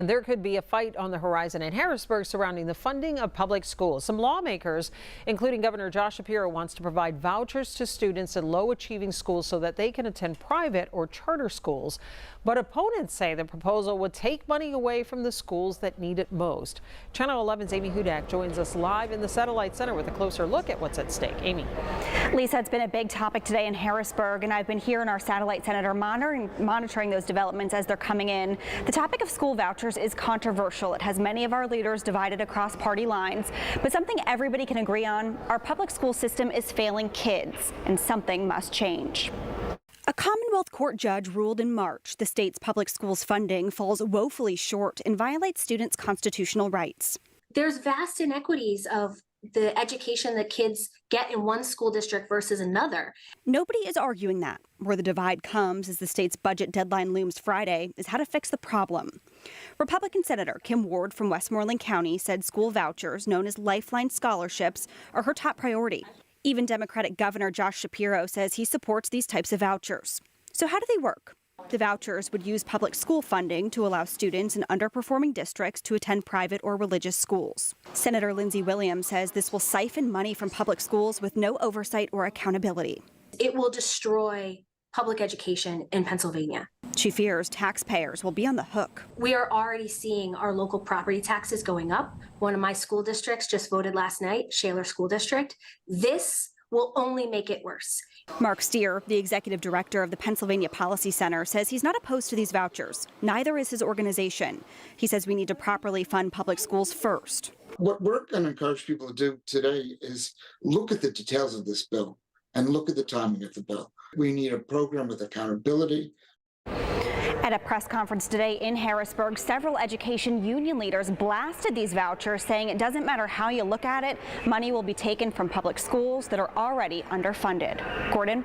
There could be a fight on the horizon in Harrisburg surrounding the funding of public schools. Some lawmakers, including Governor Josh Shapiro, wants to provide vouchers to students in low-achieving schools so that they can attend private or charter schools. But opponents say the proposal would take money away from the schools that need it most. Channel 11's Amy Hudak joins us live in the Satellite Center with a closer look at what's at stake. Amy. Lisa, it's been a big topic today in Harrisburg, and I've been here in our Satellite Center monitoring those developments as they're coming in. The topic of school vouchers is controversial. It has many of our leaders divided across party lines, but something everybody can agree on: our public school system is failing kids, and something must change. A Commonwealth Court judge ruled in March the state's public schools funding falls woefully short and violates students' constitutional rights. There's vast inequities of the education that kids get in one school district versus another. Nobody is arguing that. Where the divide comes as the state's budget deadline looms Friday is how to fix the problem. Republican Senator Kim Ward from Westmoreland County said school vouchers, known as Lifeline scholarships, are her top priority. Even Democratic Governor Josh Shapiro says he supports these types of vouchers. So how do they work? The vouchers would use public school funding to allow students in underperforming districts to attend private or religious schools. Senator Lindsey Williams says this will siphon money from public schools with no oversight or accountability. It will destroy public education in Pennsylvania. She fears taxpayers will be on the hook. We are already seeing our local property taxes going up. One of my school districts just voted last night, Shaler School District. This will only make it worse. Mark Steer, the executive director of the Pennsylvania Policy Center, says he's not opposed to these vouchers. Neither is his organization. He says we need to properly fund public schools first. What we're going to encourage people to do today is look at the details of this bill and look at the timing of the bill. We need a program with accountability. At a press conference today in Harrisburg, several education union leaders blasted these vouchers, saying it doesn't matter how you look at it, money will be taken from public schools that are already underfunded. Gordon?